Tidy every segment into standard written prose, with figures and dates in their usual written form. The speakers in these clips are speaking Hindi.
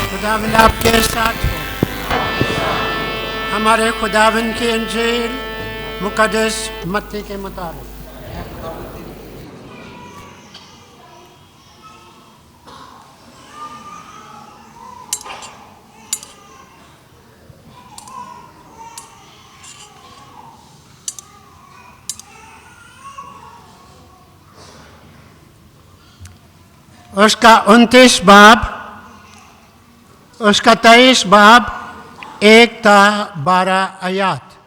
खुदावंद आपके साथ हो। हमारे खुदावंद की इंजील मुकद्दस मत्ती के मुताबिक। उसका 29 बाब, उसका 23 बाब 1 ता 12 आयात।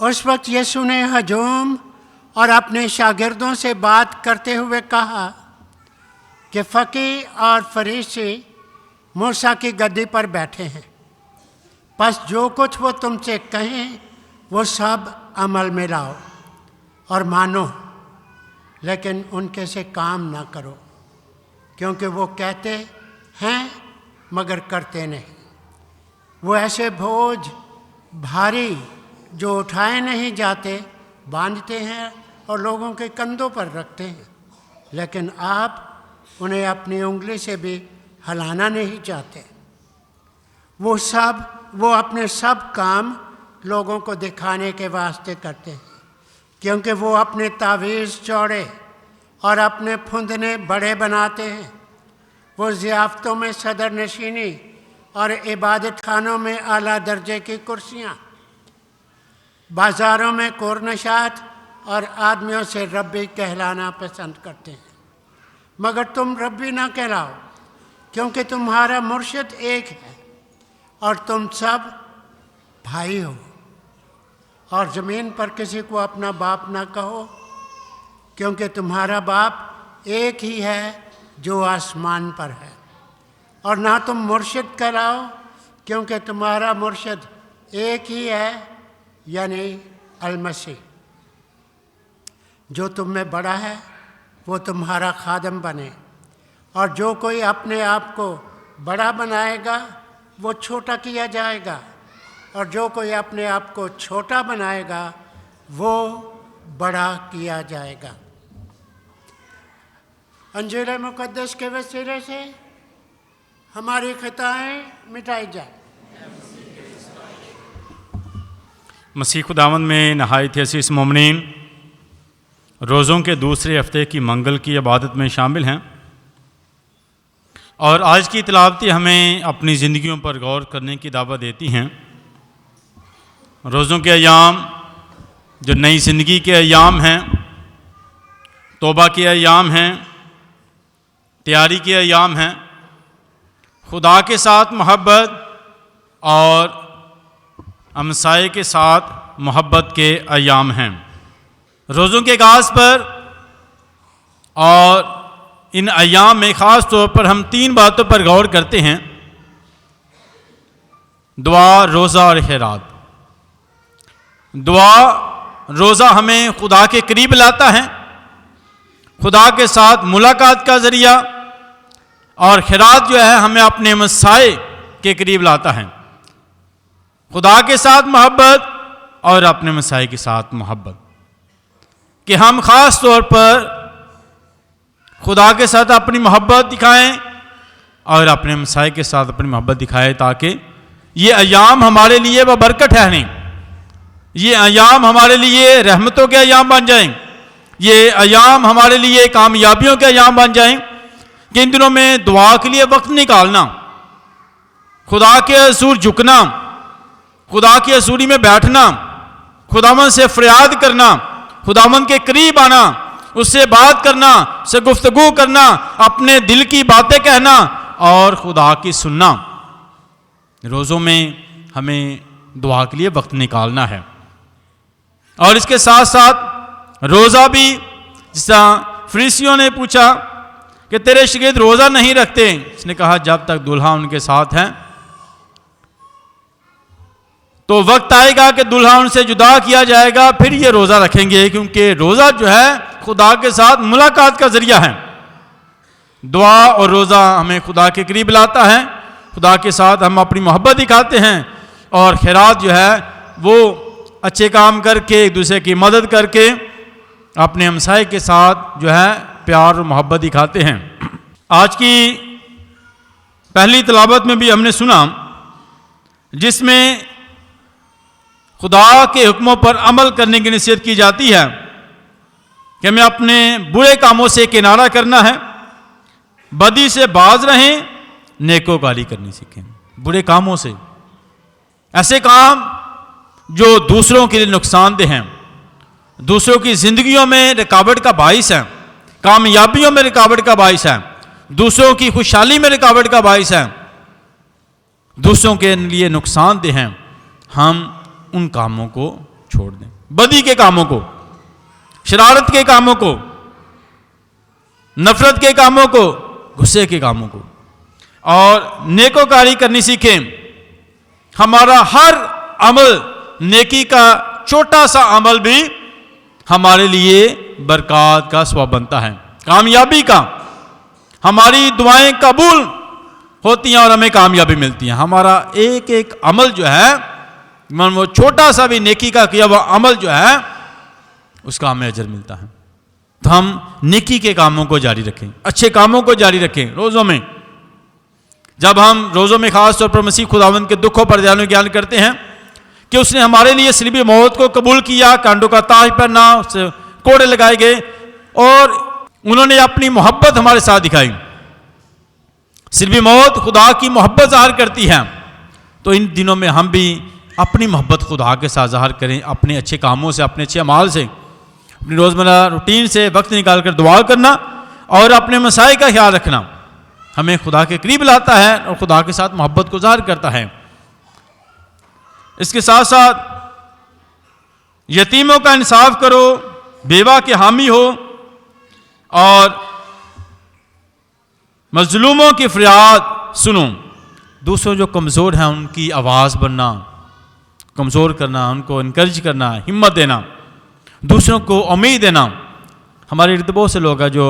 उस वक्त यीशु ने हजूम और अपने शागिर्दों से बात करते हुए कहा कि फकीह और फरीसी मूसा की गद्दी पर बैठे हैं, बस जो कुछ वो तुमसे कहें वो सब अमल में लाओ और मानो, लेकिन उनके से काम ना करो, क्योंकि वो कहते हैं मगर करते नहीं। वो ऐसे बोझ भारी जो उठाए नहीं जाते बांधते हैं और लोगों के कंधों पर रखते हैं, लेकिन आप उन्हें अपनी उंगली से भी हिलाना नहीं चाहते। वो अपने सब काम लोगों को दिखाने के वास्ते करते हैं, क्योंकि वो अपने तावीज़ चौड़े और अपने फुंदने बड़े बनाते हैं। वो ज़ियाफ़तों में सदर नशीनी और इबादत खानों में आला दर्जे की कुर्सियाँ, बाज़ारों में कुरनशात और आदमियों से रब्बी कहलाना पसंद करते हैं, मगर तुम रब्बी ना कहलाओ, क्योंकि तुम्हारा मुर्शिद एक है और तुम सब भाई हो। और ज़मीन पर किसी को अपना बाप ना कहो, क्योंकि तुम्हारा बाप एक ही है जो आसमान पर है। और ना तुम मुर्शिद कहलाओ, क्योंकि तुम्हारा मुर्शिद एक ही है, यानी अल-मसीह। जो तुम में बड़ा है वो तुम्हारा खादम बने, और जो कोई अपने आप को बड़ा बनाएगा वो छोटा किया जाएगा, और जो कोई अपने आप को छोटा बनाएगा वो बड़ा किया जाएगा। अंजील मुकद्दस के वसीले से हमारी खताएं मिटाई जाए। मसीह खुदावंद में नहायत अज़ीज़ मोमिनीन, रोज़ों के दूसरे हफ्ते की मंगल की इबादत में शामिल हैं, और आज की तिलावतें हमें अपनी ज़िंदगियों पर गौर करने की दावत देती हैं। रोज़ों के अयाम जो नई ज़िंदगी के अयाम हैं, तौबा के अयाम हैं, तैयारी के अयाम हैं, खुदा के साथ मोहब्बत और हमसाये के साथ मोहब्बत के अयाम हैं। रोज़ों के आगाज़ पर और इन अयाम में ख़ास तौर पर हम 3 बातों पर गौर करते हैं: दुआ, रोज़ा और खैरात। दुआ, रोज़ा हमें खुदा के करीब लाता है, खुदा के साथ मुलाकात का ज़रिया, और खैरात जो है हमें अपने मसाए के करीब लाता है। खुदा के साथ मोहब्बत और अपने मसाए के साथ मोहब्बत, कि हम ख़ास तौर पर खुदा के साथ अपनी मोहब्बत दिखाएं और अपने मसाए के साथ अपनी मोहब्बत दिखाएं, ताकि ये अयाम हमारे लिए वह बरकत है नहीं, ये अयाम हमारे लिए रहमतों के अयाम बन जाएं, ये अयाम हमारे लिए कामयाबियों के अयाम बन जाएं। कि इन दिनों में दुआ के लिए वक्त निकालना, खुदा के हज़ूर झुकना, खुदा की हज़ूरी में बैठना, खुदावन से फरियाद करना, खुदावन के करीब आना, उससे बात करना, उससे गुफ्तगू करना, अपने दिल की बातें कहना और खुदा की सुनना। रोज़ों में हमें दुआ के लिए वक्त निकालना है। और इसके साथ साथ रोज़ा भी, जिसा फरीसियों ने पूछा कि तेरे शागिर्द रोज़ा नहीं रखते, इसने कहा जब तक दूल्हा उनके साथ हैं। तो वक्त आएगा कि दूल्हा उनसे जुदा किया जाएगा, फिर ये रोज़ा रखेंगे, क्योंकि रोज़ा जो है खुदा के साथ मुलाकात का ज़रिया है। दुआ और रोज़ा हमें खुदा के करीब लाता है, खुदा के साथ हम अपनी मोहब्बत दिखाते हैं, और खैरात जो है वो अच्छे काम करके, एक दूसरे की मदद करके अपने हमसाये के साथ जो है प्यार और मोहब्बत दिखाते हैं। आज की पहली तिलावत में भी हमने सुना, जिसमें खुदा के हुक्मों पर अमल करने की नसीहत की जाती है कि हमें अपने बुरे कामों से किनारा करना है, बदी से बाज रहें, नेकोकारी करनी सीखें। बुरे कामों से, ऐसे काम जो दूसरों के लिए नुकसानदेह हैं, दूसरों की जिंदगियों में रुकावट का बाइस है, कामयाबियों में रुकावट का बाइस है, दूसरों की खुशहाली में रुकावट का बाइस है, दूसरों के लिए नुकसानदेह हैं, हम उन कामों को छोड़ दें। बदी के कामों को, शरारत के कामों को, नफरत के कामों को, गुस्से के कामों को, और नेकोकारी करनी सीखें। हमारा हर अमल, नेकी का छोटा सा अमल भी हमारे लिए बरकत का सबब बनता है, कामयाबी का। हमारी दुआएं कबूल होती हैं और हमें कामयाबी मिलती है। हमारा एक एक अमल जो है, वो छोटा सा भी नेकी का किया हुआ अमल जो है, उसका हमें अजर मिलता है। तो हम नेकी के कामों को जारी रखें, अच्छे कामों को जारी रखें रोज़ों में। जब हम रोज़ों में खास तौर पर मसीह खुदावंद के दुखों पर ज्ञान करते हैं कि उसने हमारे लिए सलीबी मौत को कबूल किया, कांटों का ताज पहना, उससे कोड़े लगाए गए और उन्होंने अपनी मोहब्बत हमारे साथ दिखाई। सलीबी मौत खुदा की मोहब्बत ज़ाहिर करती है। तो इन दिनों में हम भी अपनी मोहब्बत खुदा के साथ ज़ाहिर करें, अपने अच्छे कामों से, अपने अच्छे अमाल से, अपनी रोज़मर्रा रूटीन से वक्त निकाल कर दुआ करना और अपने मसाइल का ख्याल रखना हमें खुदा के करीब लाता है और खुदा के साथ मोहब्बत को ज़ाहिर करता है। इसके साथ साथ यतीमों का इंसाफ करो, बेवा के हामी हो और मजलूमों की फरियाद सुनो। दूसरों जो कमज़ोर हैं उनकी आवाज़ बनना, कमज़ोर करना, उनको इनकरेज करना, हिम्मत देना, दूसरों को उम्मीद देना। हमारे इर्द बहुत से लोग हैं जो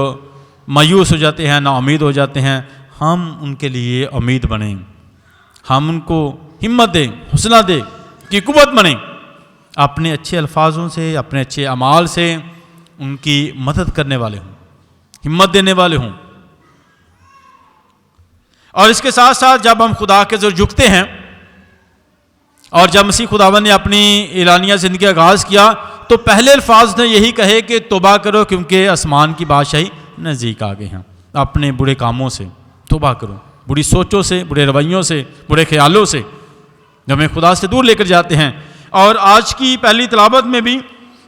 मायूस हो जाते हैं, ना उम्मीद हो जाते हैं। हम उनके लिए उम्मीद बनें, हम उनको हिम्मत दें, हौसला दें कि कुव्वत बनें। अपने अच्छे अल्फाजों से, अपने अच्छे अमाल से उनकी मदद करने वाले हों, हिम्मत देने वाले हों। और इसके साथ साथ जब हम खुदा के ज़रूर झुकते हैं और जब मसीह खुदावन ने अपनी एलानिया ज़िंदगी का आगाज़ किया तो पहले अल्फाज ने यही कहे कि तौबा करो क्योंकि आसमान की बादशाही नज़दीक आ गए हैं। अपने बुरे कामों से तौबा करो, बुरी सोचों से, बुरे रवैयों से, बुरे ख्यालों से जो हमें खुदा से दूर लेकर जाते हैं। और आज की पहली तिलावत में भी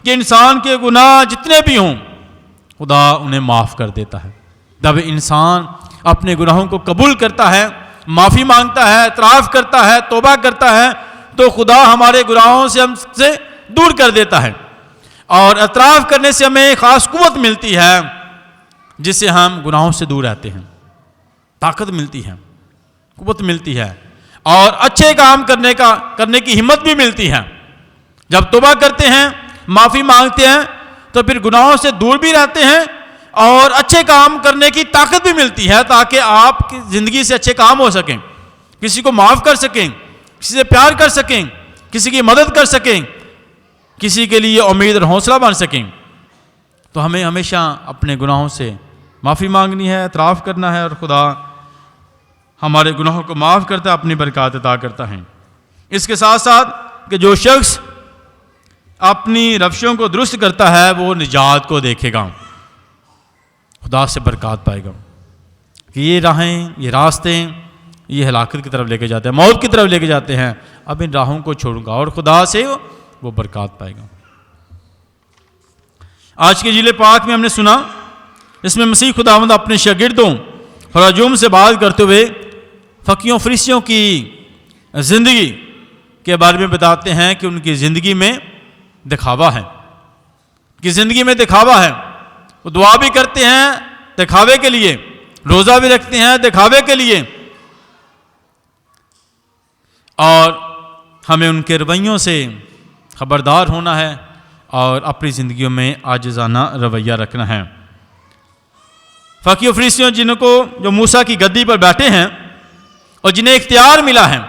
कि इंसान के गुनाह जितने भी हों खुदा उन्हें माफ़ कर देता है। जब इंसान अपने गुनाहों को कबूल करता है, माफ़ी मांगता है, इतराफ़ करता है, तौबा करता है, तो खुदा हमारे गुनाहों से हमसे दूर कर देता है। और इतराफ़ करने से हमें ख़ास कुव्वत मिलती है जिससे हम गुनाहों से दूर रहते हैं, ताकत मिलती है, कुव्वत मिलती है और अच्छे काम करने की हिम्मत भी मिलती है। जब तौबा करते हैं, माफ़ी मांगते हैं तो फिर गुनाहों से दूर भी रहते हैं और अच्छे काम करने की ताकत भी मिलती है ताकि आपकी ज़िंदगी से अच्छे काम हो सकें, किसी को माफ़ कर सकें, किसी से प्यार कर सकें, किसी की मदद कर सकें, किसी के लिए उम्मीद और हौसला बन सकें। तो हमें हमेशा अपने गुनाहों से माफ़ी मांगनी है, इतराफ़ करना है और खुदा हमारे गुनाहों को माफ़ करता है, अपनी बरकत अता करता है। इसके साथ साथ कि जो शख्स अपनी रविशों को दुरुस्त करता है वो निजात को देखेगा, खुदा से बरकत पाएगा। कि ये राहें, ये रास्ते, ये हलाकत की तरफ लेके जाते हैं, मौत की तरफ लेके जाते हैं, अब इन राहों को छोड़ूंगा और खुदा से वो बरकत पाएगा। आज के जिले पाक में हमने सुना, इसमें मसीह खुदावंद अपने शागिर्दों और हजूम से बात करते हुए फकीयों फरिसियों की ज़िंदगी के बारे में बताते हैं कि उनकी ज़िंदगी में दिखावा है, कि ज़िंदगी में दिखावा है। वो दुआ भी करते हैं दिखावे के लिए, रोज़ा भी रखते हैं दिखावे के लिए, और हमें उनके रवैयों से खबरदार होना है और अपनी ज़िंदगियों में आजिज़ाना रवैया रखना है। फकीर फरीसियों जिनको जो मूसा की गद्दी पर बैठे हैं और जिन्हें इख्तियार मिला है,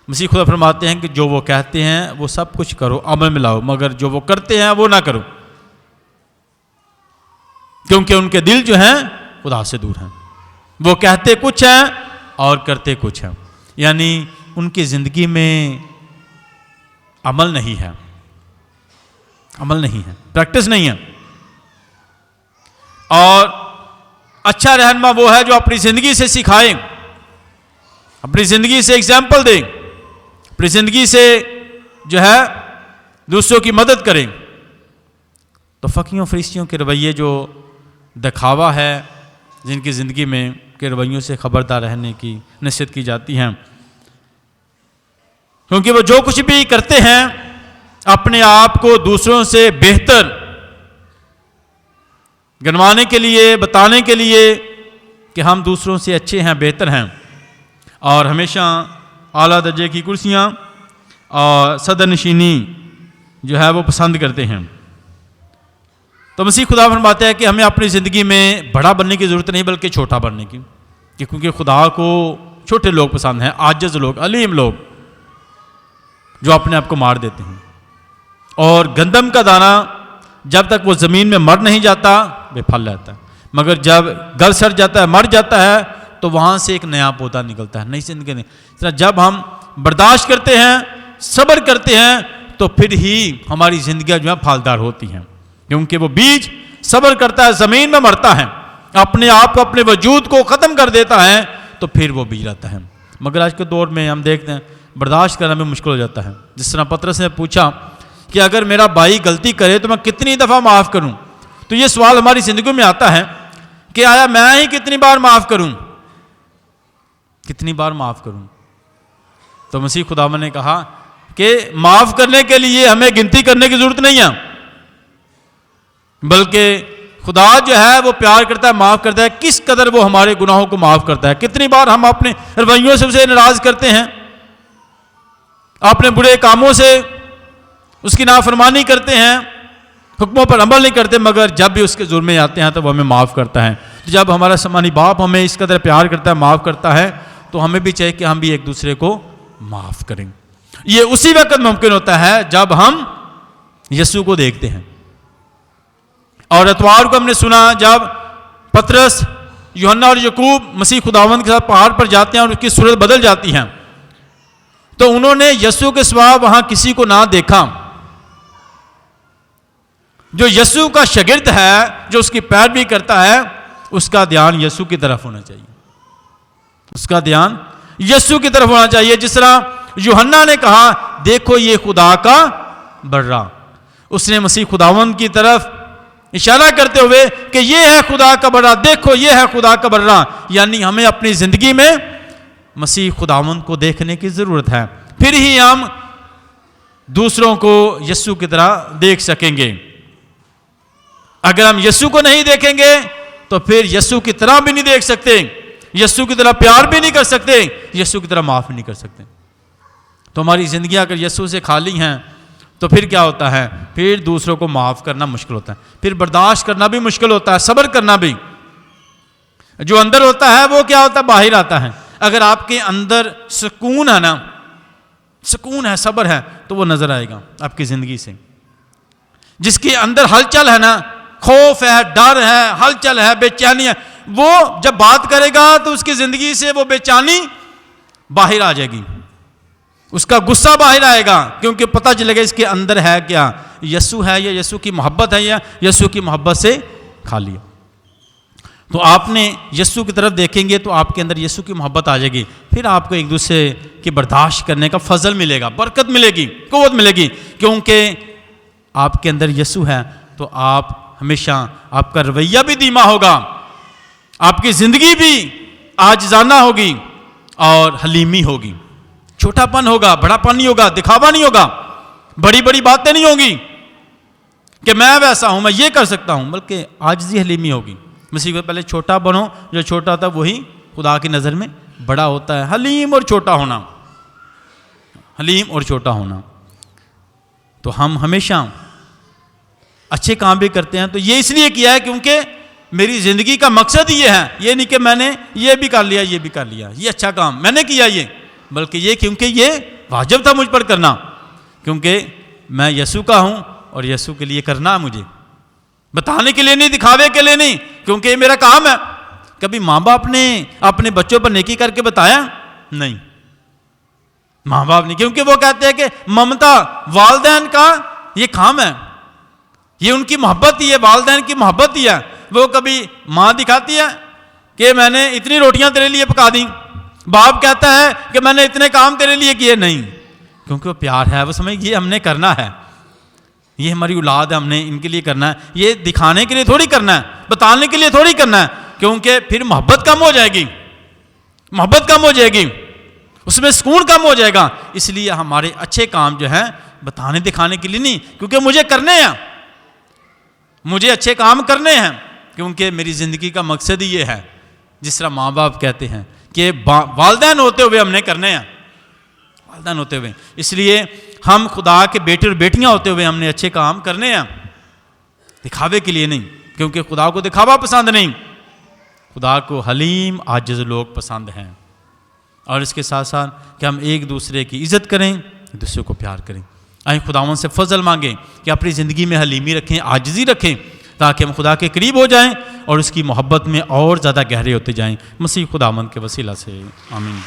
मसीह खुदा फरमाते हैं कि जो वो कहते हैं वो सब कुछ करो, अमल में लाओ, मगर जो वो करते हैं वो ना करो, क्योंकि उनके दिल जो हैं खुदा से दूर हैं। वो कहते कुछ हैं और करते कुछ हैं। यानी उनकी ज़िंदगी में अमल नहीं है, अमल नहीं है, प्रैक्टिस नहीं है। और अच्छा रहनुमा वो है जो अपनी ज़िंदगी से सिखाए, अपनी ज़िंदगी से एग्जाम्पल दे, अपनी ज़िंदगी से जो है दूसरों की मदद करें। तो फकीयों फरिश्तियों के रवैये जो दिखावा है, जिनकी ज़िंदगी में के रवैयों से खबरदार रहने की नसीहत की जाती हैं, क्योंकि वो जो कुछ भी करते हैं अपने आप को दूसरों से बेहतर गिनवाने के लिए, बताने के लिए कि हम दूसरों से अच्छे हैं, बेहतर हैं, और हमेशा आला दर्जे की कुर्सियाँ और सदर नशीनी जो है वो पसंद करते हैं। तो मसीह खुदा फरमाता है कि हमें अपनी ज़िंदगी में बड़ा बनने की ज़रूरत नहीं, बल्कि छोटा बनने की, क्योंकि खुदा को छोटे लोग पसंद हैं, आजिज़ लोग, अलीम लोग, जो अपने आप को मार देते हैं। और गंदम का दाना जब तक वो ज़मीन में मर नहीं जाता बेफल रहता है, मगर जब गल सड़ जाता है, मर जाता है, तो वहाँ से एक नया पौधा निकलता है, नई ज़िंदगी नहीं। जब हम बर्दाश्त करते हैं, सब्र करते हैं, तो फिर ही हमारी ज़िंदगियाँ जो है फलदार होती हैं, क्योंकि वो बीज सब्र करता है, ज़मीन में मरता है, अपने आप को, अपने वजूद को ख़त्म कर देता है, तो फिर वो बीज आता है। मगर आज के दौर में हम देखते हैं बर्दाश्त करना भी मुश्किल हो जाता है। जिस तरह पतरस ने पूछा कि अगर मेरा भाई गलती करे तो मैं कितनी दफ़ा माफ़ करूं, तो ये सवाल हमारी ज़िंदगी में आता है कि आया मैं ही कितनी बार माफ़ करूं, कितनी बार माफ़ करूं। तो मसीह खुदावन ने कहा कि माफ़ करने के लिए हमें गिनती करने की ज़रूरत नहीं है, बल्कि खुदा जो है वो प्यार करता है, माफ़ करता है। किस कदर वो हमारे गुनाहों को माफ़ करता है। कितनी बार हम अपने रवैयों से उसे नाराज़ करते हैं, अपने बुरे कामों से उसकी नाफरमानी करते हैं, हुक्मों पर अमल नहीं करते, मगर जब भी उसके जुर्म में आते हैं तो वो हमें माफ़ करता है। तो जब हमारा समानी बाप हमें इस कदर प्यार करता है, माफ़ करता है, तो हमें भी चाहिए कि हम भी एक दूसरे को माफ़ करें। ये उसी वक्त मुमकिन होता है जब हम यीशु को देखते हैं। और इतवार को हमने सुना जब पतरस, यूहन्ना और याकूब मसीह खुदावंद के साथ पहाड़ पर जाते हैं और उसकी सूरत बदल जाती है, तो उन्होंने यीशु के सिवा वहां किसी को ना देखा। जो यीशु का शागिर्द है, जो उसकी पैरवी करता है, उसका ध्यान यीशु की तरफ होना चाहिए, उसका ध्यान यीशु की तरफ होना चाहिए। जिस तरह यूहन्ना ने कहा देखो ये खुदा का बर्रा, उसने मसीह खुदावंद की तरफ इशारा करते हुए कि ये है खुदा का बर्रा, देखो ये है खुदा का बर्रा। यानी हमें अपनी जिंदगी में मसीह खुदावंद को देखने की जरूरत है, फिर ही हम दूसरों को यीशु की तरह देख सकेंगे। अगर हम यीशु को नहीं देखेंगे तो फिर यीशु की तरह भी नहीं देख सकते, यीशु की तरह प्यार भी नहीं कर सकते, यीशु की तरह माफ भी नहीं कर सकते। तो हमारी जिंदगी अगर यीशु से खाली हैं तो फिर क्या होता है, फिर दूसरों को माफ करना मुश्किल होता है, फिर बर्दाश्त करना भी मुश्किल होता है, सब्र करना भी। जो अंदर होता है वो क्या होता है, बाहर आता है। अगर आपके अंदर सुकून है ना, सुकून है, सब्र है, तो वो नजर आएगा आपकी जिंदगी से। जिसके अंदर हलचल है ना, खौफ है, डर है, हलचल है, बेचैनी है, वो जब बात करेगा तो उसकी जिंदगी से वो बेचैनी बाहर आ जाएगी, उसका गुस्सा बाहर आएगा, क्योंकि पता चलेगा इसके अंदर है क्या, यीशु है या यीशु की मोहब्बत है या यीशु की मोहब्बत से खाली है। तो आपने यीशु की तरफ देखेंगे तो आपके अंदर यीशु की मोहब्बत आ जाएगी, फिर आपको एक दूसरे की बर्दाश्त करने का फजल मिलेगा, बरकत मिलेगी, कुव्वत मिलेगी, क्योंकि आपके अंदर यीशु है। तो आप हमेशा, आपका रवैया भी धीमा होगा, आपकी जिंदगी भी आजिज़ाना होगी और हलीमी होगी, छोटापन होगा, बड़ापन नहीं होगा, दिखावा नहीं होगा, बड़ी बड़ी बातें नहीं होगी कि मैं वैसा हूं, मैं ये कर सकता हूं, बल्कि आजिज़ी हलीमी होगी। मसीह को पहले छोटा बनो, जो छोटा होता है वही खुदा की नज़र में बड़ा होता है। हलीम और छोटा होना, हलीम और छोटा होना। तो हम हमेशा अच्छे काम भी करते हैं, तो ये इसलिए किया है क्योंकि मेरी ज़िंदगी का मकसद ये है, ये नहीं कि मैंने ये भी कर लिया, ये भी कर लिया, ये अच्छा काम मैंने किया ये, बल्कि ये क्योंकि ये वाजिब था मुझ पर करना, क्योंकि मैं यीशु का हूं और यीशु के लिए करना है मुझे, बताने के लिए नहीं, दिखावे के लिए नहीं, क्योंकि ये मेरा काम है कभी माँ बाप ने अपने बच्चों पर नेकी करके बताया? नहीं, माँ बाप नहीं, क्योंकि वो कहते हैं कि ममता वालिदैन का ये काम है, ये उनकी मोहब्बत ही है, वालिदैन की मोहब्बत ही है। वो कभी माँ दिखाती है कि मैंने इतनी रोटियां तेरे लिए पका दी, बाप कहता है कि मैंने इतने काम तेरे लिए किए, नहीं, क्योंकि वो प्यार है, वो समझ ये हमने करना है, ये हमारी औलाद है, हमने इनके लिए करना है, ये दिखाने के लिए थोड़ी करना है, बताने के लिए थोड़ी करना है, क्योंकि फिर मोहब्बत कम हो जाएगी, मोहब्बत कम हो जाएगी, उसमें सुकून कम हो जाएगा। इसलिए हमारे अच्छे काम जो हैं बताने दिखाने के लिए नहीं, क्योंकि मुझे करने हैं, मुझे अच्छे काम करने हैं, क्योंकि मेरी ज़िंदगी का मकसद ही ये है, जिस तरह माँ बाप कहते हैं कि वालिदैन होते हुए हमने करने हैं, वालिदैन होते हुए। इसलिए हम खुदा के बेटे और बेटियां होते हुए हमने अच्छे काम करने हैं, दिखावे के लिए नहीं, क्योंकि खुदा को दिखावा पसंद नहीं, खुदा को हलीम आजिज़ लोग पसंद हैं। और इसके साथ साथ कि हम एक दूसरे की इज़्ज़त करें, एक दूसरे को प्यार करें। आए खुदावन से फजल मांगें कि अपनी ज़िंदगी में हलीमी रखें, आजिज़ी रखें, ताकि हम खुदा के करीब हो जाएं और उसकी मोहब्बत में और ज़्यादा गहरे होते जाएं। मसीह खुदावंद के वसीला से आमीन।